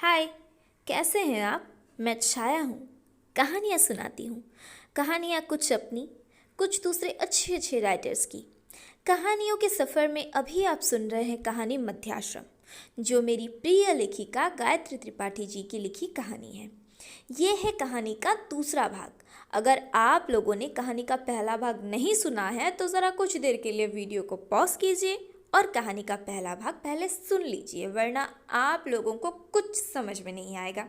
हाय, कैसे हैं आप? मैं छाया हूँ। कहानियाँ सुनाती हूँ। कहानियाँ कुछ अपनी, कुछ दूसरे अच्छे अच्छे राइटर्स की। कहानियों के सफ़र में अभी आप सुन रहे हैं कहानी मध्याश्रम, जो मेरी प्रिय लेखिका गायत्री त्रिपाठी जी की लिखी कहानी है। ये है कहानी का दूसरा भाग। अगर आप लोगों ने कहानी का पहला भाग नहीं सुना है तो ज़रा कुछ देर के लिए वीडियो को पॉज कीजिए और कहानी का पहला भाग पहले सुन लीजिए, वरना आप लोगों को कुछ समझ में नहीं आएगा।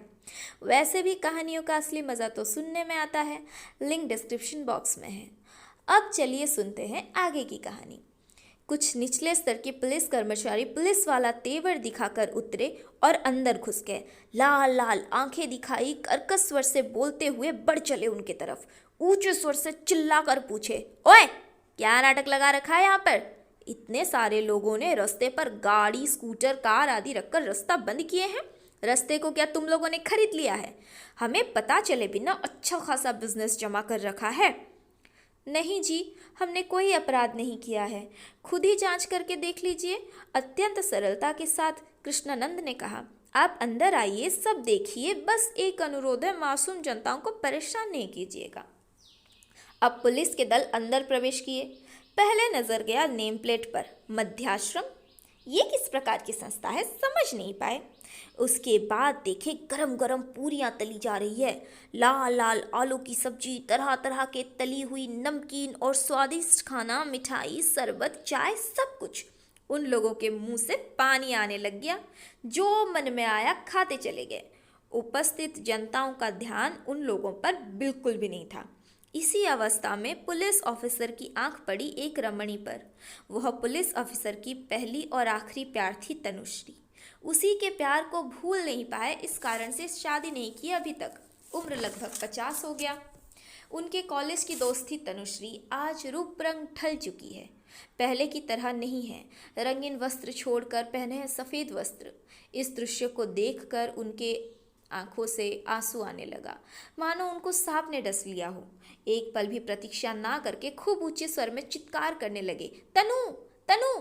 वैसे भी कहानियों का असली मज़ा तो सुनने में आता है। लिंक डिस्क्रिप्शन बॉक्स में है। अब चलिए सुनते हैं आगे की कहानी। कुछ निचले स्तर के पुलिस कर्मचारी पुलिस वाला तेवर दिखाकर उतरे और अंदर घुस गए। लाल लाल आंखें दिखाई कर्कश स्वर से बोलते हुए बढ़ चले उनके तरफ। ऊंचे स्वर से चिल्लाकर पूछे, ओए, क्या नाटक लगा रखा है यहाँ पर? इतने सारे लोगों ने रास्ते पर गाड़ी, स्कूटर, कार आदि रखकर रास्ता बंद किए हैं। रास्ते को क्या तुम लोगों ने खरीद लिया है? हमें पता चले बिना अच्छा खासा बिजनेस जमा कर रखा है। नहीं जी, हमने कोई अपराध नहीं किया है, खुद ही जांच करके देख लीजिए, अत्यंत सरलता के साथ कृष्णानंद ने कहा। आप अंदर आइए, सब देखिए, बस एक अनुरोध है, मासूम जनताओं को परेशान नहीं कीजिएगा। अब पुलिस के दल अंदर प्रवेश किए। पहले नजर गया नेम प्लेट पर, मध्याश्रम। ये किस प्रकार की संस्था है, समझ नहीं पाए। उसके बाद देखे गरम गरम पूरियां तली जा रही है। लाल लाल आलू की सब्जी, तरह तरह के तली हुई नमकीन और स्वादिष्ट खाना, मिठाई, शरबत, चाय, सब कुछ। उन लोगों के मुंह से पानी आने लग गया। जो मन में आया खाते चले गए। उपस्थित जनताओं का ध्यान उन लोगों पर बिल्कुल भी नहीं था। इसी अवस्था में पुलिस ऑफिसर की आंख पड़ी एक रमणी पर। वह पुलिस ऑफिसर की पहली और आखिरी प्यार थी तनुश्री। उसी के प्यार को भूल नहीं पाए, इस कारण से शादी नहीं की अभी तक। उम्र लगभग 50 हो गया। उनके कॉलेज की दोस्त थी तनुश्री, आज रूप रंग ढल चुकी है, पहले की तरह नहीं है। रंगीन वस्त्र छोड़कर पहने हैं सफ़ेद वस्त्र। इस दृश्य को देखकर उनके आंखों से आंसू आने लगा, मानो उनको सांप ने डस लिया हो। एक पल भी प्रतीक्षा ना करके खूब ऊंचे स्वर में चित्कार करने लगे, तनु, तनु!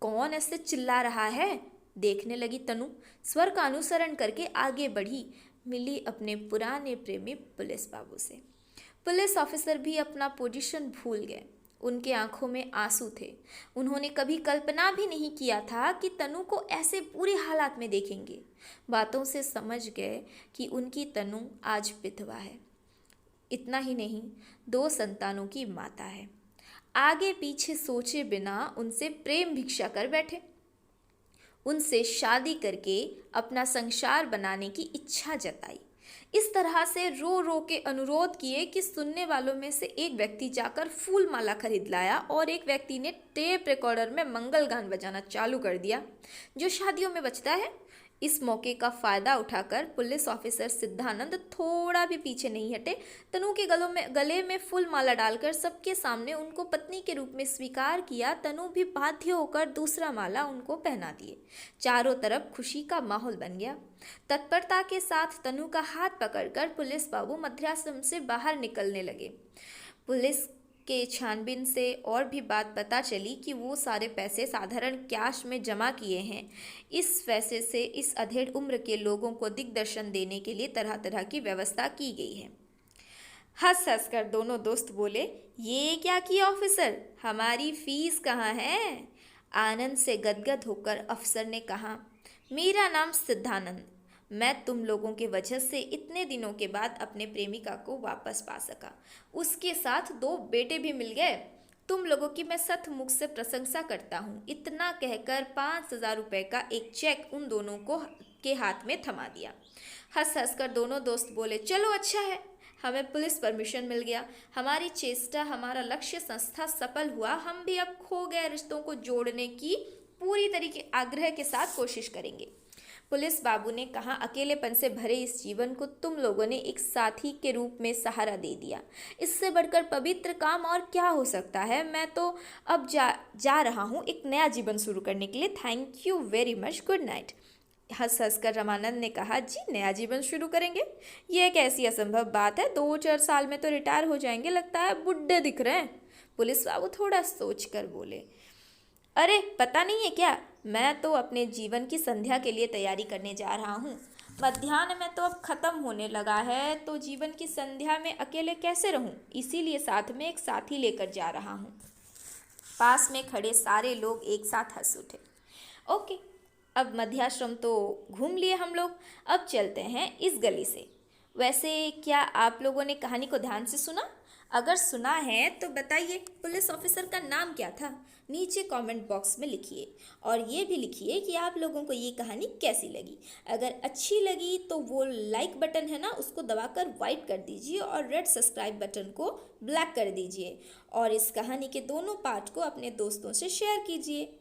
कौन ऐसे चिल्ला रहा है? देखने लगी तनु। स्वर का अनुसरण करके आगे बढ़ी, मिली अपने पुराने प्रेमी पुलिस बाबू से। पुलिस ऑफिसर भी अपना पोजीशन भूल गए। उनके आंखों में आंसू थे। उन्होंने कभी कल्पना भी नहीं किया था कि तनु को ऐसे बुरे हालात में देखेंगे। बातों से समझ गए कि उनकी तनु आज विधवा है। इतना ही नहीं, 2 संतानों की माता है। आगे पीछे सोचे बिना उनसे प्रेम भिक्षा कर बैठे। उनसे शादी करके अपना संसार बनाने की इच्छा जताई। इस तरह से रो रो के अनुरोध किए कि सुनने वालों में से एक व्यक्ति जाकर फूल माला खरीद लाया और एक व्यक्ति ने टेप रिकॉर्डर में मंगल गान बजाना चालू कर दिया, जो शादियों में बजता है। इस मौके का फायदा उठाकर पुलिस ऑफिसर सिद्धानंद थोड़ा भी पीछे नहीं हटे। तनु के गले में फूल माला डालकर सबके सामने उनको पत्नी के रूप में स्वीकार किया। तनु भी बाध्य होकर दूसरा माला उनको पहना दिए। चारों तरफ खुशी का माहौल बन गया। तत्परता के साथ तनु का हाथ पकड़कर पुलिस बाबू मध्याश्रम से बाहर निकलने लगे। पुलिस के छानबीन से और भी बात पता चली कि वो सारे पैसे साधारण कैश में जमा किए हैं। इस पैसे से इस अधेड़ उम्र के लोगों को दिग्दर्शन देने के लिए तरह तरह की व्यवस्था की गई है। हंस हंस कर दोनों दोस्त बोले, ये क्या किया ऑफिसर, हमारी फीस कहाँ है? आनंद से गदगद होकर अफसर ने कहा, मेरा नाम सिद्धानंद, मैं तुम लोगों के वजह से इतने दिनों के बाद अपने प्रेमिका को वापस पा सका। उसके साथ 2 बेटे भी मिल गए। तुम लोगों की मैं सतमुख से प्रशंसा करता हूँ। इतना कहकर 5,000 रुपये का एक चेक उन दोनों को के हाथ में थमा दिया। हंस हंस कर दोनों दोस्त बोले, चलो अच्छा है, हमें पुलिस परमिशन मिल गया, हमारी चेष्टा, हमारा लक्ष्य संस्था सफल हुआ। हम भी अब खो गए रिश्तों को जोड़ने की पूरी तरीके आग्रह के साथ कोशिश करेंगे। पुलिस बाबू ने कहा, अकेलेपन से भरे इस जीवन को तुम लोगों ने एक साथी के रूप में सहारा दे दिया। इससे बढ़कर पवित्र काम और क्या हो सकता है। मैं तो अब जा रहा हूँ एक नया जीवन शुरू करने के लिए। Thank you very much, good night. हंस हंस कर रामानंद ने कहा, जी नया जीवन शुरू करेंगे? ये एक ऐसी असंभव बात है, 2-4 साल में तो रिटायर हो जाएंगे, लगता है बुढ़े दिख रहे हैं। पुलिस बाबू थोड़ा सोच कर बोले, अरे पता नहीं है क्या, मैं तो अपने जीवन की संध्या के लिए तैयारी करने जा रहा हूँ। मध्याह्न में तो अब खत्म होने लगा है, तो जीवन की संध्या में अकेले कैसे रहूं? इसीलिए साथ में एक साथी लेकर जा रहा हूं। पास में खड़े सारे लोग एक साथ हंस उठे। ओके, अब मध्याश्रम तो घूम लिए हम लोग, अब चलते हैं इस गली से। वैसे क्या आप लोगों ने कहानी को ध्यान से सुना? अगर सुना है तो बताइए पुलिस ऑफिसर का नाम क्या था? नीचे कमेंट बॉक्स में लिखिए और ये भी लिखिए कि आप लोगों को ये कहानी कैसी लगी। अगर अच्छी लगी तो वो लाइक बटन है ना, उसको दबाकर वाइट कर दीजिए और रेड सब्सक्राइब बटन को ब्लैक कर दीजिए और इस कहानी के दोनों पार्ट को अपने दोस्तों से शेयर कीजिए।